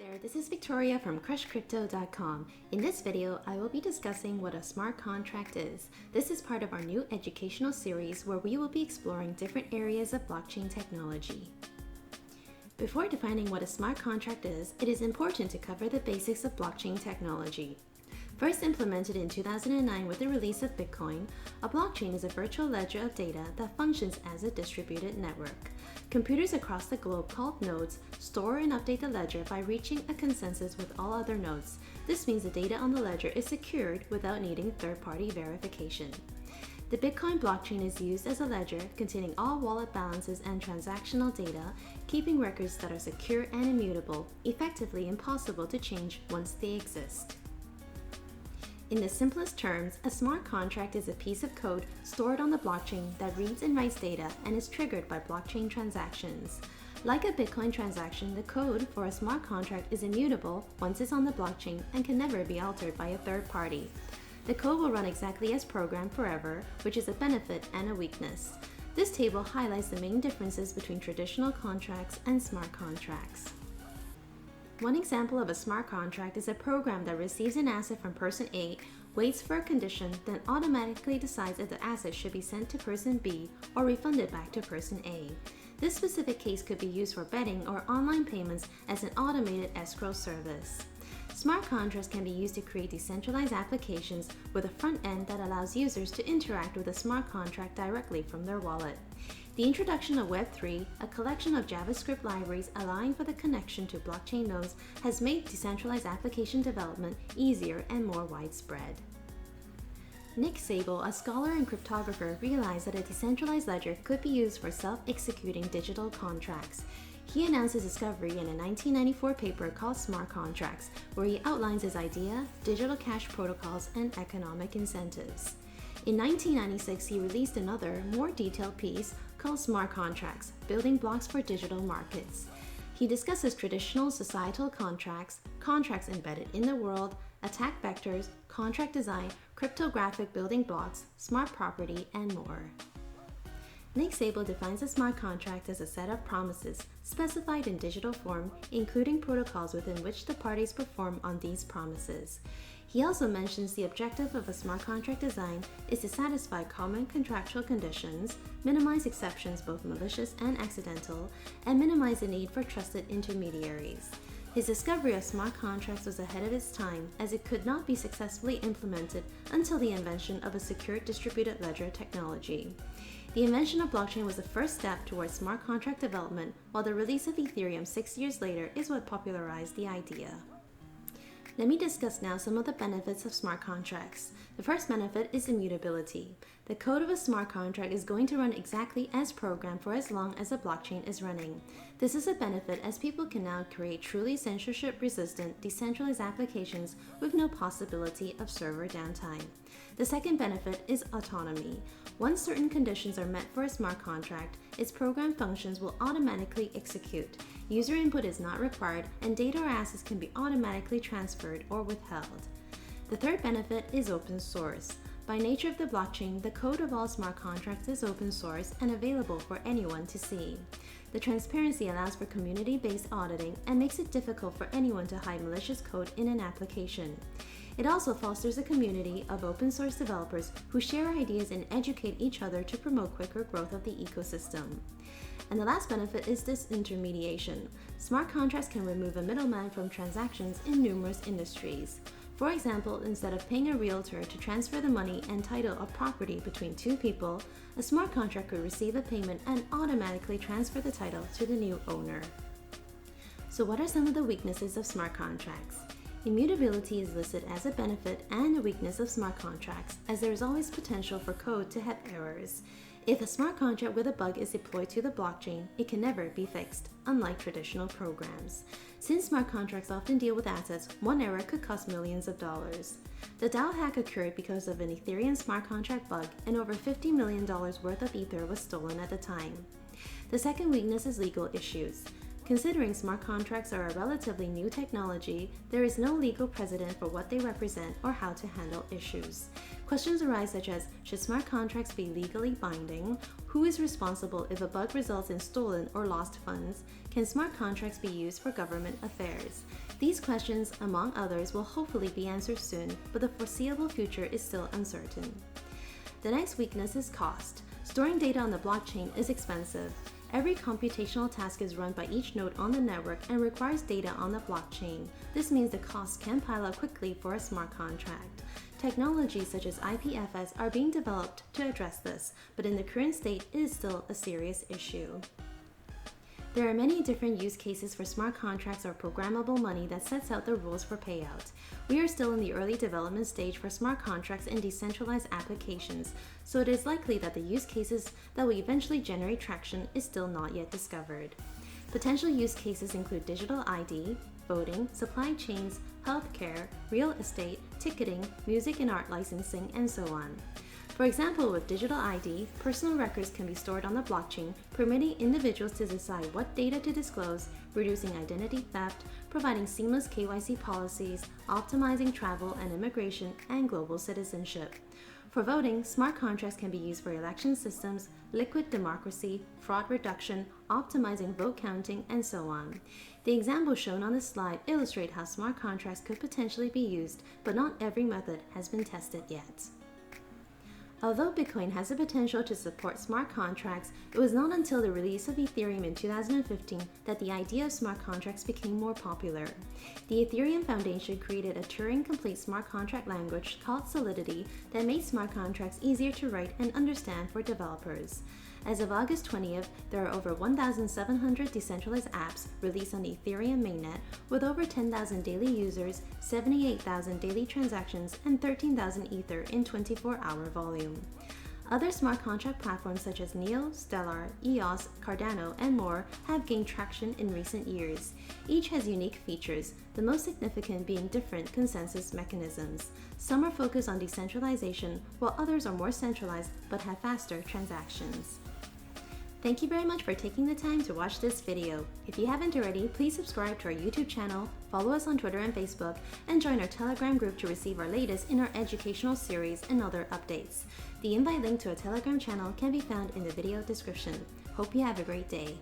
there, this is Victoria from crushcrypto.com. In this video, I will be discussing what a smart contract is. This is part of our new educational series where we will be exploring different areas of blockchain technology. Before defining what a smart contract is, it is important to cover the basics of blockchain technology. First implemented in 2009 with the release of Bitcoin, a blockchain is a virtual ledger of data that functions as a distributed network. Computers across the globe called nodes store and update the ledger by reaching a consensus with all other nodes. This means the data on the ledger is secured without needing third-party verification. The Bitcoin blockchain is used as a ledger containing all wallet balances and transactional data, keeping records that are secure and immutable, effectively impossible to change once they exist. In the simplest terms, a smart contract is a piece of code stored on the blockchain that reads and writes data and is triggered by blockchain transactions. Like a Bitcoin transaction, the code for a smart contract is immutable once it's on the blockchain and can never be altered by a third party. The code will run exactly as programmed forever, which is a benefit and a weakness. This table highlights the main differences between traditional contracts and smart contracts. One example of a smart contract is a program that receives an asset from person A, waits for a condition, then automatically decides if the asset should be sent to person B or refunded back to person A. This specific case could be used for betting or online payments as an automated escrow service. Smart contracts can be used to create decentralized applications with a front end that allows users to interact with a smart contract directly from their wallet. The introduction of Web3, a collection of JavaScript libraries allowing for the connection to blockchain nodes, has made decentralized application development easier and more widespread. Nick Szabo, a scholar and cryptographer, realized that a decentralized ledger could be used for self-executing digital contracts. He announced his discovery in a 1994 paper called Smart Contracts, where he outlines his idea, digital cash protocols, and economic incentives. In 1996, he released another, more detailed piece called Smart Contracts, Building Blocks for Digital Markets. He discusses traditional societal contracts, contracts embedded in the world, attack vectors, contract design, cryptographic building blocks, smart property, and more. Nick Szabo defines a smart contract as a set of promises specified in digital form, including protocols within which the parties perform on these promises. He also mentions the objective of a smart contract design is to satisfy common contractual conditions, minimize exceptions both malicious and accidental, and minimize the need for trusted intermediaries. His discovery of smart contracts was ahead of its time, as it could not be successfully implemented until the invention of a secure distributed ledger technology. The invention of blockchain was the first step towards smart contract development, while the release of Ethereum 6 years later is what popularized the idea. Let me discuss now some of the benefits of smart contracts. The first benefit is immutability. The code of a smart contract is going to run exactly as programmed for as long as the blockchain is running. This is a benefit as people can now create truly censorship-resistant, decentralized applications with no possibility of server downtime. The second benefit is autonomy. Once certain conditions are met for a smart contract, its program functions will automatically execute. User input is not required, and data or assets can be automatically transferred or withheld. The third benefit is open source. By nature of the blockchain, the code of all smart contracts is open source and available for anyone to see. The transparency allows for community-based auditing and makes it difficult for anyone to hide malicious code in an application. It also fosters a community of open source developers who share ideas and educate each other to promote quicker growth of the ecosystem. And the last benefit is disintermediation. Smart contracts can remove a middleman from transactions in numerous industries. For example, instead of paying a realtor to transfer the money and title of property between two people, a smart contract could receive a payment and automatically transfer the title to the new owner. So what are some of the weaknesses of smart contracts? Immutability is listed as a benefit and a weakness of smart contracts, as there is always potential for code to have errors. If a smart contract with a bug is deployed to the blockchain, it can never be fixed, unlike traditional programs. Since smart contracts often deal with assets, one error could cost millions of dollars. The DAO hack occurred because of an Ethereum smart contract bug, and over $50 million worth of Ether was stolen at the time. The second weakness is legal issues. Considering smart contracts are a relatively new technology, there is no legal precedent for what they represent or how to handle issues. Questions arise such as, should smart contracts be legally binding? Who is responsible if a bug results in stolen or lost funds? Can smart contracts be used for government affairs? These questions, among others, will hopefully be answered soon, but the foreseeable future is still uncertain. The next weakness is cost. Storing data on the blockchain is expensive. Every computational task is run by each node on the network and requires data on the blockchain. This means the costs can pile up quickly for a smart contract. Technologies such as IPFS are being developed to address this, but in the current state, it is still a serious issue. There are many different use cases for smart contracts or programmable money that sets out the rules for payout. We are still in the early development stage for smart contracts and decentralized applications, so it is likely that the use cases that will eventually generate traction is still not yet discovered. Potential use cases include digital ID, voting, supply chains, healthcare, real estate, ticketing, music and art licensing, and so on. For example, with digital ID, personal records can be stored on the blockchain, permitting individuals to decide what data to disclose, reducing identity theft, providing seamless KYC policies, optimizing travel and immigration, and global citizenship. For voting, smart contracts can be used for election systems, liquid democracy, fraud reduction, optimizing vote counting, and so on. The examples shown on this slide illustrate how smart contracts could potentially be used, but not every method has been tested yet. Although Bitcoin has the potential to support smart contracts, it was not until the release of Ethereum in 2015 that the idea of smart contracts became more popular. The Ethereum Foundation created a Turing-complete smart contract language called Solidity that made smart contracts easier to write and understand for developers. As of August 20th, there are over 1,700 decentralized apps released on the Ethereum mainnet, with over 10,000 daily users, 78,000 daily transactions, and 13,000 Ether in 24-hour volume. Other smart contract platforms such as Neo, Stellar, EOS, Cardano, and more have gained traction in recent years. Each has unique features, the most significant being different consensus mechanisms. Some are focused on decentralization, while others are more centralized but have faster transactions. Thank you very much for taking the time to watch this video. If you haven't already, please subscribe to our YouTube channel, follow us on Twitter and Facebook, and join our Telegram group to receive our latest in our educational series and other updates. The invite link to our Telegram channel can be found in the video description. Hope you have a great day.